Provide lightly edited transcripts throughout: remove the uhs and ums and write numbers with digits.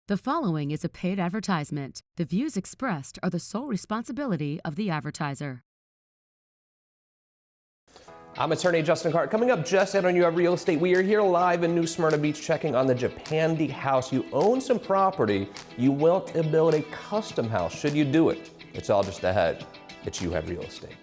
The following is a paid advertisement. The views expressed are the sole responsibility of the advertiser. I'm attorney Justin Clark. Coming up just out on You Have Real Estate, we are here live in New Smyrna Beach checking on the Japandi house. You own some property, you want to build a custom house. Should you do it? It's all just ahead. It's You Have Real Estate.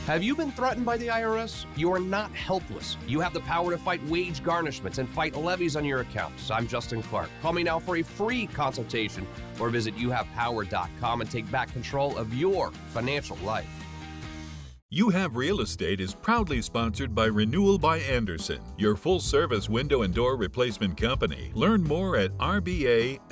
Have you been threatened by the IRS? You are not helpless. You have the power to fight wage garnishments and fight levies on your accounts. I'm Justin Clark. Call me now for a free consultation or visit youhavepower.com and take back control of your financial life. You Have Real Estate is proudly sponsored by Renewal by Andersen, your full-service window and door replacement company. Learn more at rbafla.com.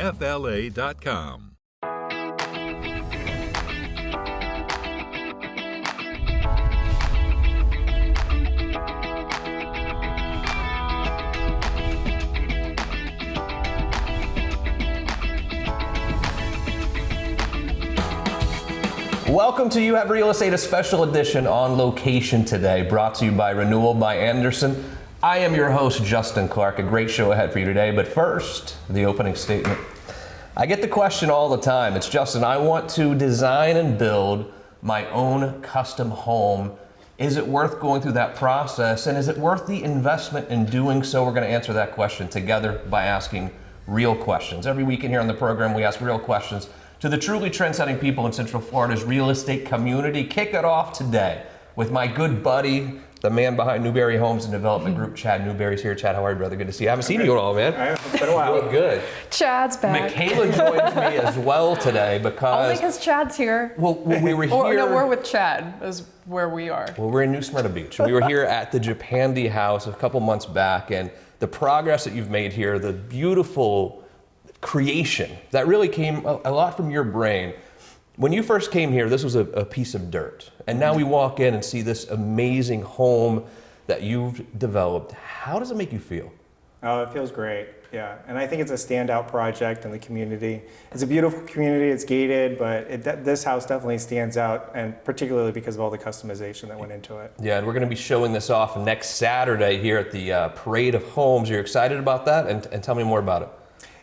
Welcome to You Have Real Estate, a special edition on location today, brought to you by Renewal by Andersen. I am your host, Justin Clark. A great show ahead for you today, but first, the opening statement. I get the question all the time. It's Justin, I want to design and build my own custom home. Is it worth going through that process, and is it worth the investment in doing so? We're going to answer that question together by asking real questions. Every week in here on the program, we ask real questions to the truly trend-setting people in Central Florida's real estate community. Kick it off today with my good buddy, the man behind Newberry Homes and Development Group, Chad Newberry's here. Chad, how are you, brother? Good to see you. I haven't seen you at all, man. It's been a while. You look good. Chad's back. Michaela joins me as well today because... Only because Chad's here. Well, we were here... No, we're with Chad, is where we are. Well, we're in New Smyrna Beach. We were here at the Japandi house a couple months back, and the progress that you've made here, the beautiful creation that really came a lot from your brain. When you first came here, this was a piece of dirt. And now we walk in and see this amazing home that you've developed. How does it make you feel? Oh, it feels great, yeah. And I think it's a standout project in the community. It's a beautiful community, it's gated, but this house definitely stands out, and particularly because of all the customization that went into it. Yeah, and we're gonna be showing this off next Saturday here at the Parade of Homes. You're excited about that? And tell me more about it.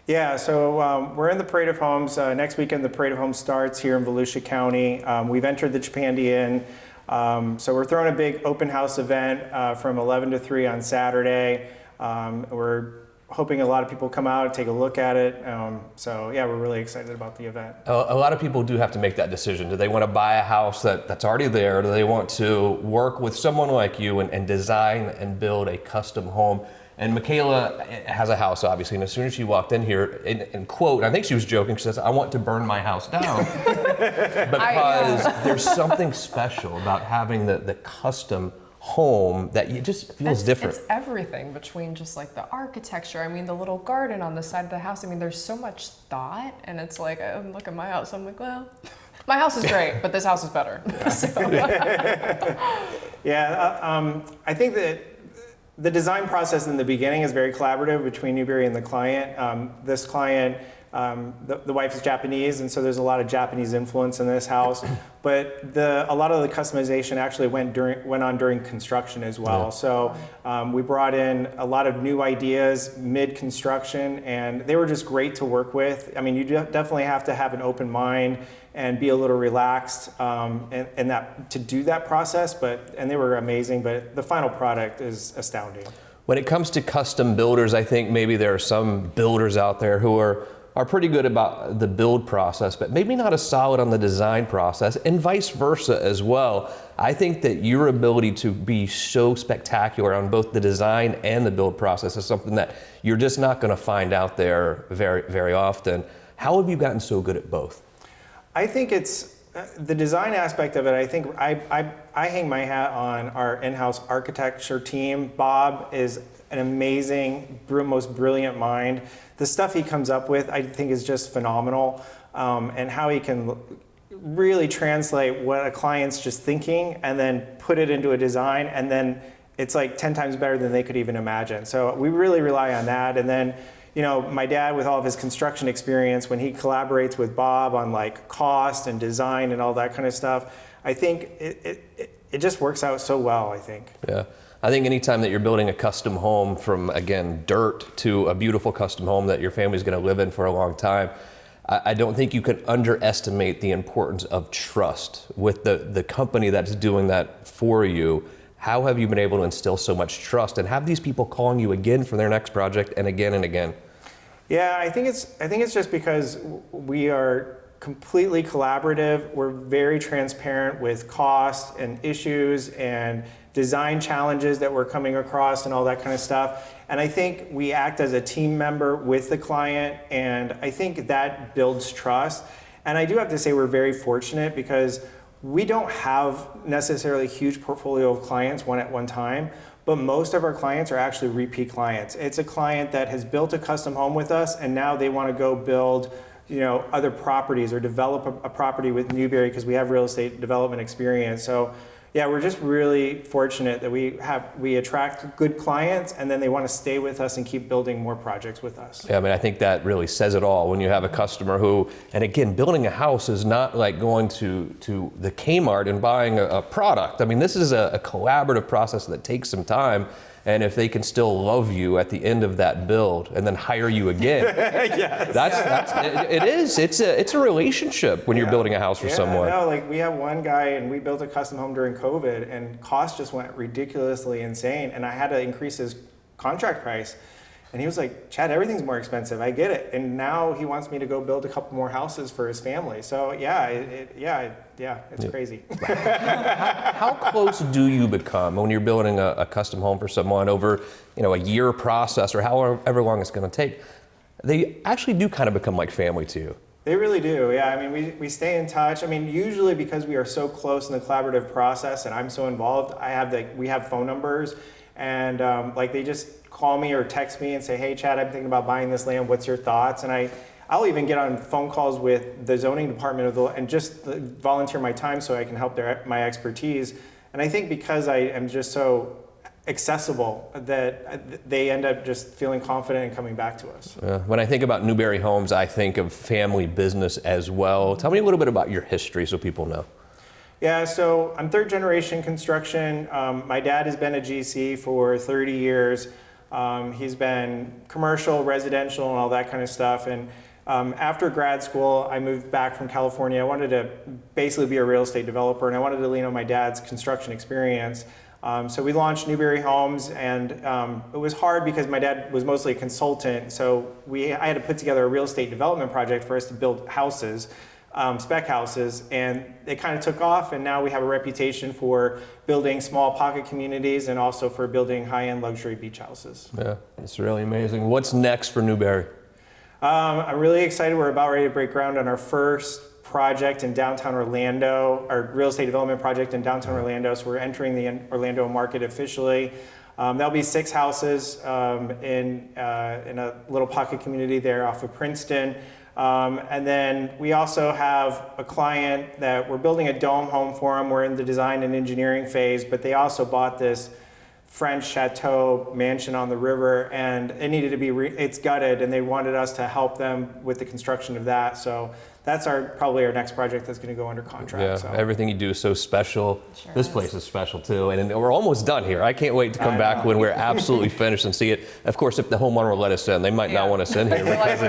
Yeah, so we're in the Parade of Homes. Next weekend, the Parade of Homes starts here in Volusia County. We've entered the Japandi Inn. So we're throwing a big open house event from 11 to 3 on Saturday. We're hoping a lot of people come out and take a look at it. So yeah, we're really excited about the event. A lot of people do have to make that decision. Do they want to buy a house that's already there? Or do they want to work with someone like you and design and build a custom home? And Michaela has a house, obviously, and as soon as she walked in here, and quote, I think she was joking, she says, I want to burn my house down. Because there's something special about having the custom home that you just feels different. It's everything between just like the architecture. I mean, the little garden on the side of the house. I mean, there's so much thought, and it's like, I look at my house, I'm like, well, my house is great, but this house is better. Yeah, I think that the design process in the beginning is very collaborative between Newberry and the client. This client, the wife is Japanese, and so there's a lot of Japanese influence in this house. But a lot of the customization actually went on during construction as well. Yeah. So we brought in a lot of new ideas mid-construction, and they were just great to work with. I mean, you definitely have to have an open mind and be a little relaxed and that to do that process. And they were amazing. But the final product is astounding. When it comes to custom builders, I think maybe there are some builders out there who are pretty good about the build process, but maybe not as solid on the design process, and vice versa as well. I think that your ability to be so spectacular on both the design and the build process is something that you're just not going to find out there very, very often. How have you gotten so good at both? I think it's the design aspect of it. I think I hang my hat on our in-house architecture team. Bob is an amazing, most brilliant mind. The stuff he comes up with, I think, is just phenomenal, and how he can really translate what a client's just thinking and then put it into a design, and then it's like 10 times better than they could even imagine. So we really rely on that. And then, you know, my dad, with all of his construction experience, when he collaborates with Bob on like cost and design and all that kind of stuff, I think it just works out so well, I think. Yeah. I think anytime that you're building a custom home from, again, dirt to a beautiful custom home that your family's going to live in for a long time, I don't think you can underestimate the importance of trust with the company that's doing that for you. How have you been able to instill so much trust and have these people calling you again for their next project and again and again? Yeah, I think it's just because we are completely collaborative. We're very transparent with cost and issues and design challenges that we're coming across and all that kind of stuff. And I think we act as a team member with the client, and I think that builds trust. And I do have to say we're very fortunate because we don't have necessarily a huge portfolio of clients one at one time, but most of our clients are actually repeat clients. It's a client that has built a custom home with us and now they want to go build other properties or develop a property with Newberry because we have real estate development experience. So yeah, we're just really fortunate that we attract good clients and then they want to stay with us and keep building more projects with us. Yeah, I mean, I think that really says it all when you have a customer who, and again, building a house is not like going to the Kmart and buying a product. I mean, this is a collaborative process that takes some time. And if they can still love you at the end of that build and then hire you again, yes. It's a relationship when you're building a house for someone. No, like we have one guy and we built a custom home during COVID and cost just went ridiculously insane and I had to increase his contract price. And he was like, Chad, everything's more expensive. I get it. And now he wants me to go build a couple more houses for his family. So it's crazy. How close do you become when you're building a custom home for someone over, a year process or however long it's going to take? They actually do kind of become like family to you. They really do. Yeah. I mean, we stay in touch. I mean, usually because we are so close in the collaborative process and I'm so involved, we have phone numbers and they just call me or text me and say, hey, Chad, I'm thinking about buying this land. What's your thoughts? And I'll even get on phone calls with the zoning department and just volunteer my time so I can help my expertise. And I think because I am just so accessible that they end up just feeling confident and coming back to us. When I think about Newberry Homes, I think of family business as well. Tell me a little bit about your history so people know. Yeah, so I'm third generation construction. My dad has been a GC for 30 years. He's been commercial, residential, and all that kind of stuff. And after grad school, I moved back from California. I wanted to basically be a real estate developer, and I wanted to lean on my dad's construction experience. So we launched Newberry Homes, and it was hard because my dad was mostly a consultant. So I had to put together a real estate development project for us to build houses. Spec houses, and it kind of took off, and now we have a reputation for building small pocket communities and also for building high-end luxury beach houses. Yeah, it's really amazing. What's next for Newberry? I'm really excited. We're about ready to break ground on our first project in downtown Orlando, our real estate development project in downtown Orlando, so we're entering the Orlando market officially. There'll be 6 houses in a little pocket community there off of Princeton. And then we also have a client that we're building a dome home for them. We're in the design and engineering phase, but they also bought this French chateau mansion on the river, and it needed to be it's gutted, and they wanted us to help them with the construction of that. So that's probably our next project that's going to go under contract. Yeah, so. Everything you do is so special. Sure this place is special too, and we're almost done here. I can't wait to come back when we're absolutely finished and see it. Of course, if the homeowner will let us in, they might not want us in here because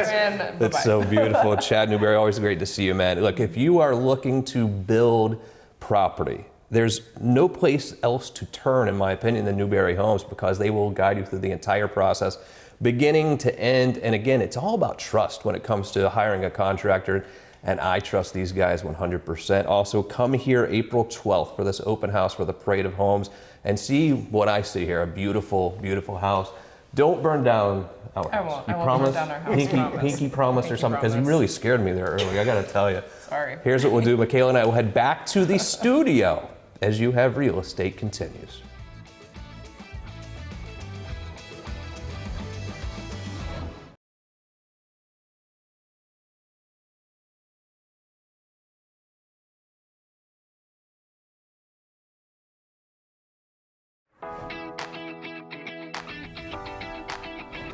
it's so beautiful. Chad Newberry, always great to see you, man. Look, if you are looking to build property, there's no place else to turn, in my opinion, than Newberry Homes, because they will guide you through the entire process, beginning to end. And again, it's all about trust when it comes to hiring a contractor. And I trust these guys 100%. Also, come here April 12th for this open house for the Parade of Homes and see what I see here, a beautiful, beautiful house. Don't burn down our house. I won't burn down our house. Pinky promise or something, because you really scared me there earlier, I gotta tell you. Sorry. Here's what we'll do. Michaela and I will head back to the studio as You Have Real Estate continues.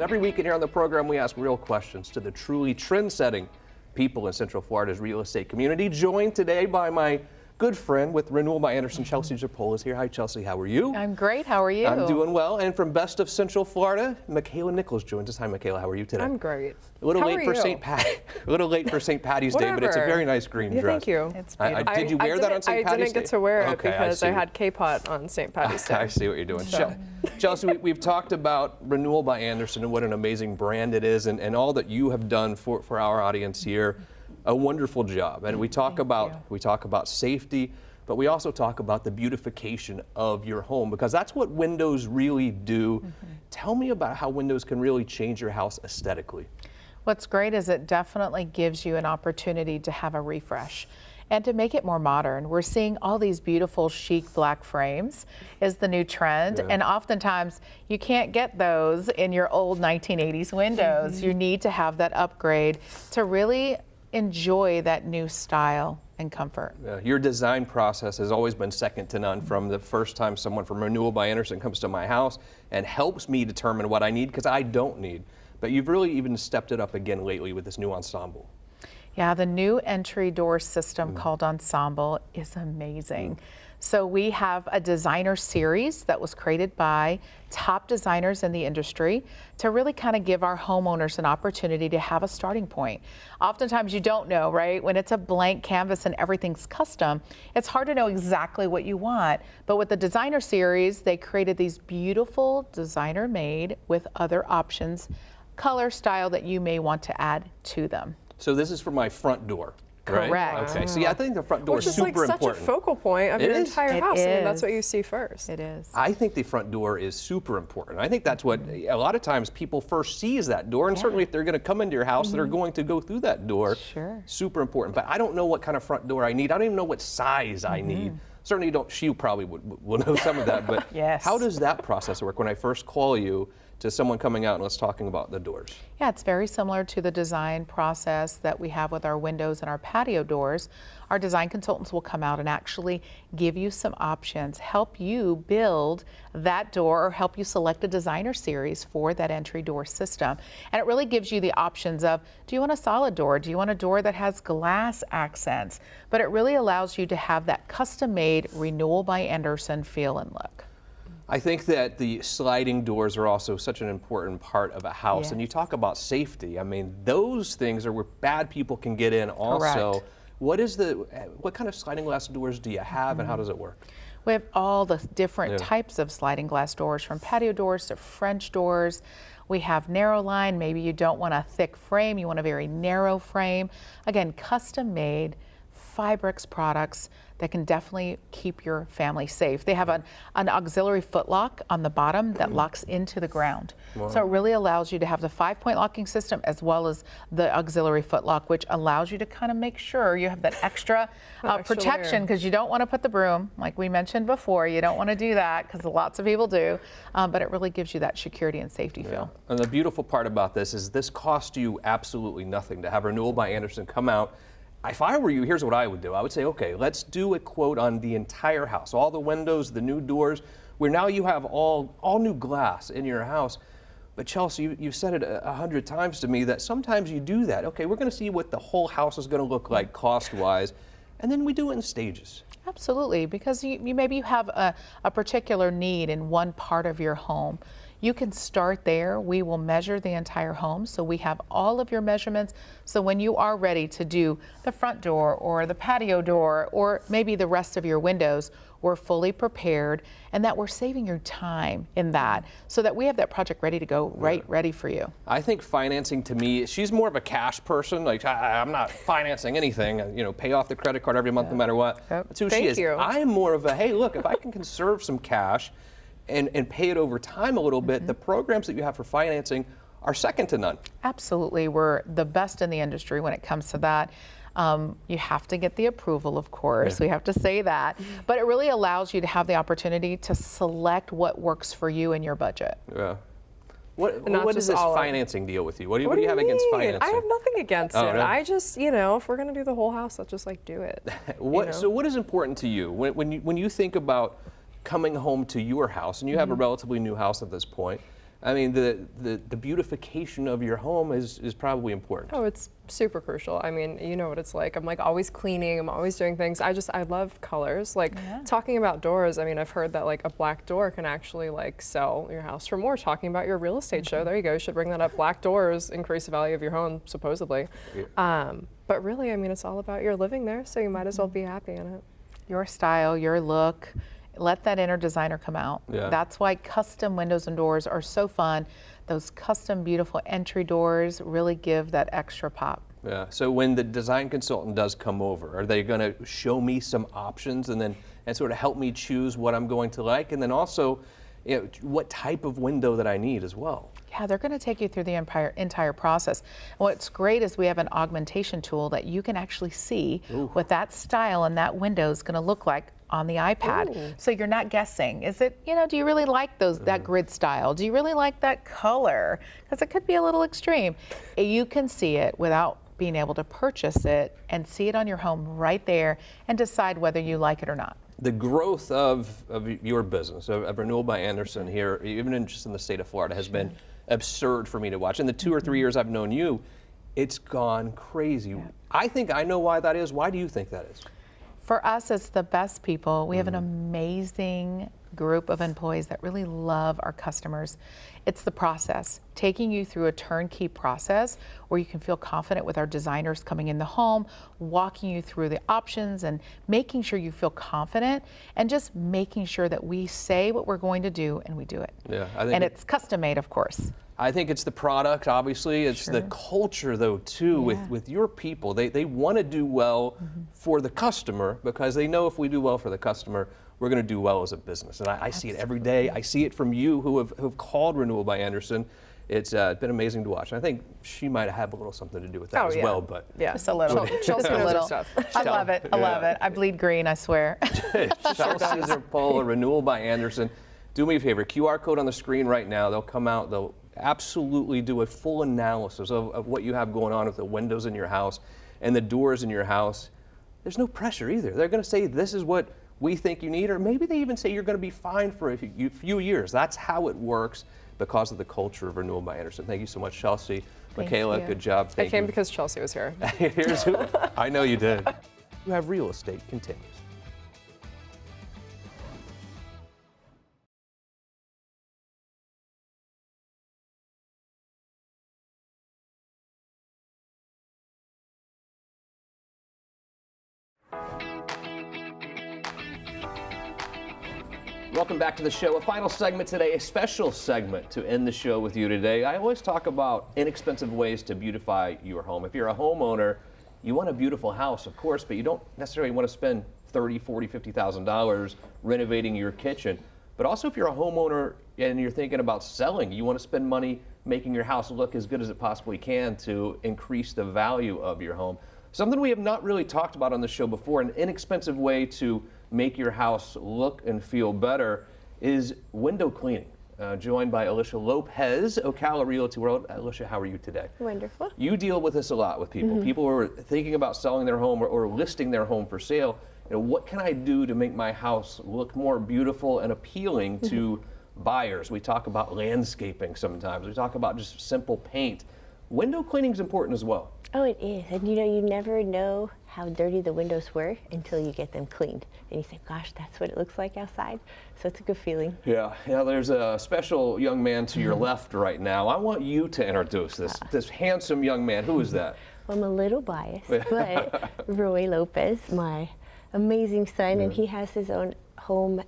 Every weekend here on the program, we ask real questions to the truly trend-setting people in Central Florida's real estate community. Joined today by my good friend with Renewal by Andersen, Chelsea Zirpola is here. Hi, Chelsea. How are you? I'm great. How are you? I'm doing well. And from Best of Central Florida, Michaela Nichols joins us. Hi, Michaela. How are you today? I'm great. A little How late are for you? St. A little late for St. Patty's Day, but it's a Whatever. very nice green Yeah, dress. thank you. It's beautiful. Did you wear that on St. Patty's Day? I didn't get to wear it Okay, because I see. had K-pot on St. Patty's Day. I see what you're doing. So. Chelsea, we've talked about Renewal by Andersen and what an amazing brand it is, and all that you have done for our audience here. A wonderful job. And we talk about safety, but we also talk about the beautification of your home, because that's what windows really do. Tell me about how windows can really change your house aesthetically. What's great is it definitely gives you an opportunity to have a refresh and to make it more modern. We're seeing all these beautiful chic black frames is the new trend, and oftentimes you can't get those in your old 1980s windows. You need to have that upgrade to really enjoy that new style and comfort. Your design process has always been second to none. From the first time someone from Renewal by Andersen comes to my house and helps me determine what I need, because I don't need. But you've really even stepped it up again lately with this new ensemble. Yeah, the new entry door system called Ensemble is amazing. So we have a designer series that was created by top designers in the industry to really kind of give our homeowners an opportunity to have a starting point. Oftentimes you don't know, right? When it's a blank canvas and everything's custom, it's hard to know exactly what you want. But with the designer series, they created these beautiful designer made with other options, color, style that you may want to add to them. So this is for my front door, right? Correct. Okay, so yeah, I think the front door Which is is like super such important. a focal point of It your is. entire It house. I mean, that's is. what you see first. It is. I think the front door is super important. I think that's what a lot of times people first see is that door, and certainly if they're going to come into your house, they're going to go through that door. Sure. Super important. But I don't know what kind of front door I need. I don't even know what size I need. Certainly you don't. She probably will know some of that. But Yes. how does that process work when I first call you to someone coming out and let's talking about the doors? Yeah, it's very similar to the design process that we have with our windows and our patio doors. Our design consultants will come out and actually give you some options, help you build that door, or help you select a designer series for that entry door system. And it really gives you the options of, do you want a solid door? Do you want a door that has glass accents? But it really allows you to have that custom-made Renewal by Andersen feel and look. I think that the sliding doors are also such an important part of a house. And you Yes. talk about safety. I mean, those things are where bad people can get in also. Correct. What kind of sliding glass doors do you have, and how does it work? We have all the different types of sliding glass doors, from patio doors to French doors. We have narrow line. Maybe you don't want a thick frame, you want a very narrow frame. Again, custom made Fibrix products that can definitely keep your family safe. They have an auxiliary footlock on the bottom that locks into the ground. So it really allows you to have the 5-point locking system as well as the auxiliary footlock, which allows you to kind of make sure you have that extra Extra protection, layer. because you don't want to put the broom, like we mentioned before, you don't want to do that because lots of people do, but it really gives you that security and safety feel. And the beautiful part about this is this costs you absolutely nothing to have Renewal by Andersen come out. If I were you, here's what I would do. I would say, okay, let's do a quote on the entire house, all the windows, the new doors, where now you have all new glass in your house. But Chelsea, you've said it 100 times to me that sometimes you do that. Okay, we're going to see what the whole house is going to look like cost-wise, and then we do it in stages. Absolutely, because maybe you have a particular need in one part of your home. You can start there. We will measure the entire home, so we have all of your measurements. So when you are ready to do the front door or the patio door or maybe the rest of your windows, we're fully prepared, and that we're saving your time in that, so that we have that project ready to go, ready for you. I think financing, to me, she's more of a cash person. Like, I'm not financing anything. You know, pay off the credit card every month no matter what. That's who she is. Thank you. I'm more of a, hey, look, if I can conserve some cash and pay it over time a little bit, the programs that you have for financing are second to none. Absolutely, we're the best in the industry when it comes to that. You have to get the approval, of course, we have to say that, but it really allows you to have the opportunity to select what works for you and your budget. Yeah. What not is just this all of it. financing deal with you? What do What you have against mean? financing? I have nothing against Oh, it. really? I just, if we're gonna do the whole house, let's just like do it. So what is important to you when you think about coming home to your house, and you have a relatively new house at this point? I mean, the beautification of your home is probably important. Oh, it's super crucial. I mean, you know what it's like. I'm like always cleaning. I'm always doing things. I love colors. Like talking about doors. I mean, I've heard that like a black door can actually like sell your house for more. Talking about your real estate show. There you go. You should bring that up. Black doors increase the value of your home, supposedly. Yeah. But really, I mean, it's all about your living there. So you might as well be happy in it. Your style, your look. Let that inner designer come out. Yeah. That's why custom windows and doors are so fun. Those custom beautiful entry doors really give that extra pop. Yeah. So when the design consultant does come over, are they going to show me some options and sort of help me choose what I'm going to like, and then also, you know, what type of window that I need as well? Yeah, they're going to take you through the entire process. And what's great is we have an augmentation tool that you can actually see what that style and that window is going to look like on the iPad. Ooh. So you're not guessing. Is it, you know, do you really like that grid style? Do you really like that color? Because it could be a little extreme. You can see it without being able to purchase it and see it on your home right there and decide whether you like it or not. The growth of your business, of Renewal by Andersen here, even just in the state of Florida, has been absurd for me to watch. In the 2 or 3 years I've known you, it's gone crazy. Yeah. I think I know why that is. Why do you think that is? For us, it's the best people. We have an amazing group of employees that really love our customers. It's the process, taking you through a turnkey process where you can feel confident with our designers coming in the home, walking you through the options and making sure you feel confident and just making sure that we say what we're going to do and we do it. Yeah, and it's custom made, of course. I think it's the product, obviously. It's the culture, though, too, with your people. They want to do well for the customer because they know if we do well for the customer, we're going to do well as a business. And I see it every day. I see it from you who have called Renewal by Andersen. It's been amazing to watch. And I think she might have a little something to do with that as well. But just a little. Chelsea knows her stuff. I love it. I love it. I bleed green, I swear. Chelsea Zirpola, Renewal by Andersen. Do me a favor, QR code on the screen right now. They'll come out. They'll absolutely do a full analysis of what you have going on with the windows in your house and the doors in your house. There's no pressure either. They're going to say this is what we think you need, or maybe they even say you're going to be fine for a few years. That's how it works because of the culture of Renewal by Andersen. Thank you so much, Chelsea. Michaela, good job. I came because Chelsea was here. Here's who I know you did. You have real estate continues. Welcome back to the show. A final segment today, a special segment to end the show with you today. I always talk about inexpensive ways to beautify your home. If you're a homeowner, you want a beautiful house, of course, but you don't necessarily want to spend $30,000, $40,000, $50,000 renovating your kitchen. But also if you're a homeowner and you're thinking about selling, you want to spend money making your house look as good as it possibly can to increase the value of your home. Something we have not really talked about on the show before, an inexpensive way to make your house look and feel better is window cleaning. Joined by Elisha Lopez, Ocala Realty World. Elisha, how are you today? Wonderful. You deal with this a lot with people. People who are thinking about selling their home or listing their home for sale. You know, what can I do to make my house look more beautiful and appealing to buyers? We talk about landscaping sometimes. We talk about just simple paint. Window cleaning is important as well. Oh, it is. And you know, you never know how dirty the windows were until you get them cleaned. And you say, gosh, that's what it looks like outside. So it's a good feeling. Yeah, there's a special young man to your left right now. I want you to introduce this handsome young man. Who is that? Well, I'm a little biased, but Roy Lopez, my amazing son, and he has his own home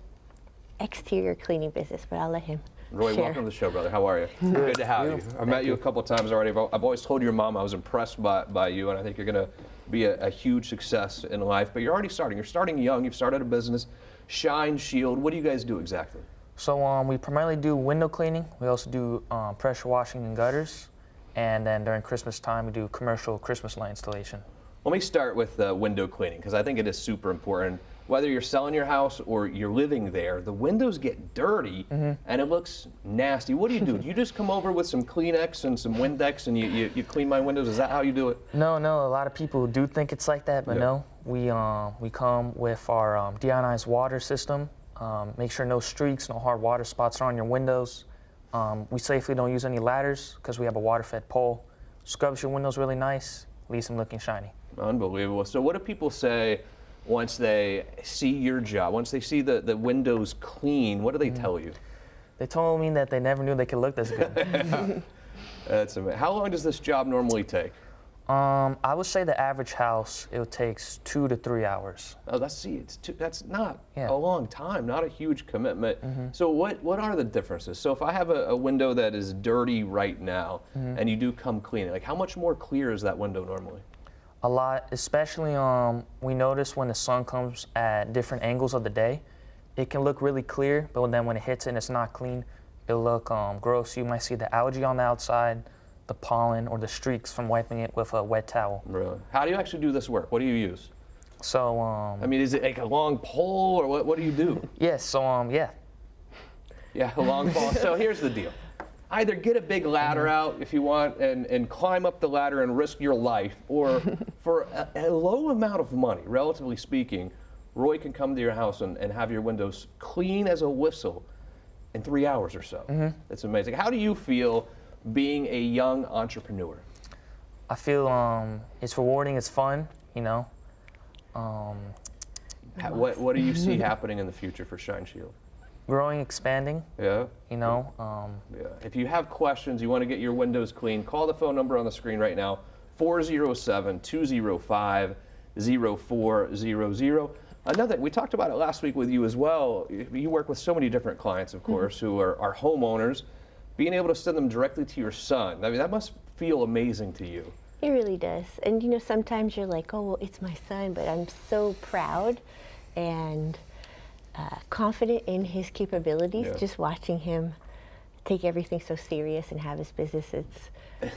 exterior cleaning business, but I'll let him Roy, welcome to the show, brother. How are you? Good to have you. I've met you a couple of times already. I've always told your mom I was impressed by you, and I think you're going to be a huge success in life. But you're already starting. You're starting young. You've started a business, Shine Shield. What do you guys do exactly? So we primarily do window cleaning. We also do pressure washing and gutters. And then during Christmas time, we do commercial Christmas light installation. Let me start with window cleaning, because I think it is super important. Whether you're selling your house or you're living there, the windows get dirty and it looks nasty. What do? Do you just come over with some Kleenex and some Windex and you clean my windows? Is that how you do it? No. A lot of people do think it's like that, but no. We come with our deionized water system. Make sure no streaks, no hard water spots are on your windows. We safely don't use any ladders because we have a water-fed pole. Scrubs your windows really nice, leaves them looking shiny. Unbelievable. So what do people say once they see your job, once they see the windows clean? What do they tell you? They told me that they never knew they could look this good. That's amazing. How long does this job normally take? I would say the average house, it takes 2 to 3 hours. Oh, that's not a long time, not a huge commitment. So what are the differences? So if I have a window that is dirty right now and you do come clean it, like how much more clear is that window normally? A lot, especially we notice when the sun comes at different angles of the day, it can look really clear, but then when it hits it and it's not clean, it'll look gross. You might see the algae on the outside, the pollen, or the streaks from wiping it with a wet towel. Really? How do you actually do this work? What do you use? So, I mean, is it like a long pole, or what do you do? Yes, so, yeah. Yeah, a long pole. So here's the deal. Either get a big ladder out if you want and climb up the ladder and risk your life, or for a low amount of money, relatively speaking, Roy can come to your house and have your windows clean as a whistle in 3 hours or so. That's amazing. How do you feel being a young entrepreneur? I feel it's rewarding, it's fun, you know. What do you see happening in the future for Shine Shield? Growing, expanding. Yeah. You know. Yeah. If you have questions, you want to get your windows clean, call the phone number on the screen right now, 407-205-0400. Another, we talked about it last week with you as well. You work with so many different clients, of course, who are homeowners. Being able to send them directly to your son, I mean, that must feel amazing to you. It really does. And you know, sometimes you're like, oh, well, it's my son, but I'm so proud and confident in his capabilities. Yeah. Just watching him take everything so serious and have his business, it's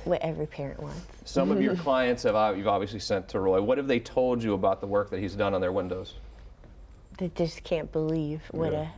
what every parent wants. Some of your clients you've obviously sent to Roy. What have they told you about the work that he's done on their windows? They just can't believe what a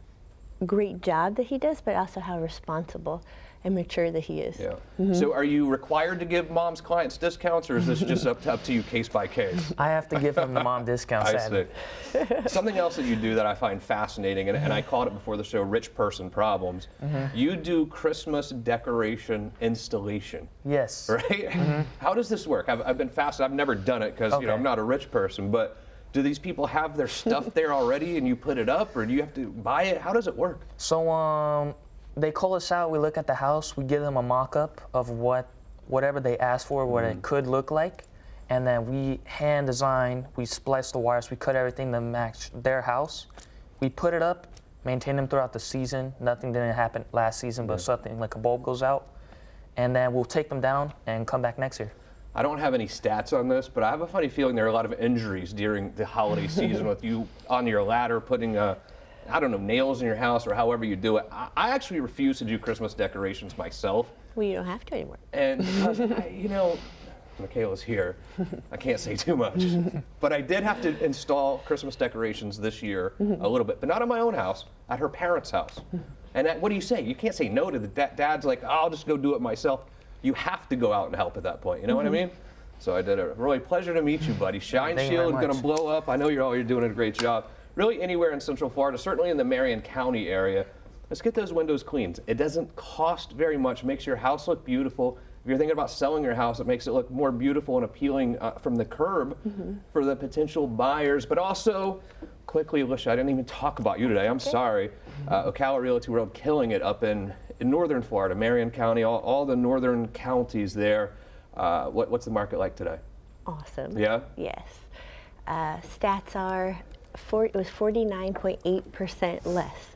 great job that he does, but also how responsible and mature that he is. Yeah. So are you required to give mom's clients discounts, or is this just up to you case by case? I have to give him the mom discount, sadly. I see. Something else that you do that I find fascinating, and I called it before the show, rich person problems. You do Christmas decoration installation. Yes. Right? How does this work? I've been fascinated. I've never done it because you know I'm not a rich person, but do these people have their stuff there already and you put it up, or do you have to buy it? How does it work? So they call us out, we look at the house, we give them a mock-up of whatever they ask for, what it could look like, and then we hand design, we splice the wires, we cut everything to match their house. We put it up, maintain them throughout the season. Nothing didn't happen last season, but something like a bulb goes out, and then we'll take them down and come back next year. I don't have any stats on this, but I have a funny feeling there are a lot of injuries during the holiday season with you on your ladder putting I don't know, nails in your house or however you do it. I actually refuse to do Christmas decorations myself. Well, you don't have to anymore. And because, you know, Michaela's here. I can't say too much. But I did have to install Christmas decorations this year a little bit, but not at my own house, at her parents' house. And what do you say? You can't say no to the dad's like, I'll just go do it myself. You have to go out and help at that point. You know what I mean? So I did it. Roy, pleasure to meet you, buddy. Shine Shield going to blow up. I know you're doing a great job. Really anywhere in Central Florida, certainly in the Marion County area, let's get those windows cleaned. It doesn't cost very much. It makes your house look beautiful. If you're thinking about selling your house, it makes it look more beautiful and appealing from the curb for the potential buyers. But also, quickly, Elisha, I didn't even talk about you today. I'm sorry. Ocala Realty World killing it up in northern Florida, Marion County, all the northern counties there. What's the market like today? Awesome. Yeah? Yes. Stats are, it was 49.8% less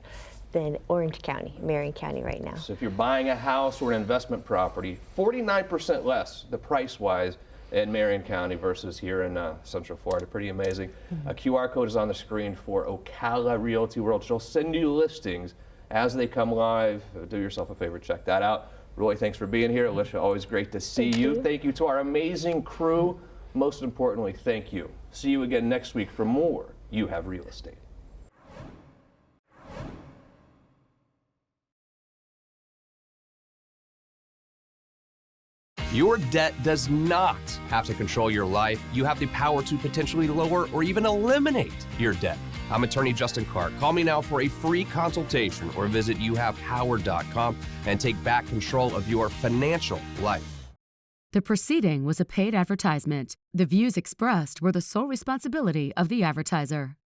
than Orange County, Marion County right now. So if you're buying a house or an investment property, 49% less the price-wise in Marion County versus here in Central Florida. Pretty amazing. A QR code is on the screen for Ocala Realty World. She'll send you listings as they come live. Do yourself a favor, check that out. Roy, thanks for being here. Elisha, always great to see you. Thank you to our amazing crew. Most importantly, thank you. See you again next week for more You Have Real Estate. Your debt does not have to control your life. You have the power to potentially lower or even eliminate your debt. I'm attorney Justin Clark. Call me now for a free consultation or visit youhavepower.com and take back control of your financial life. The proceeding was a paid advertisement. The views expressed were the sole responsibility of the advertiser.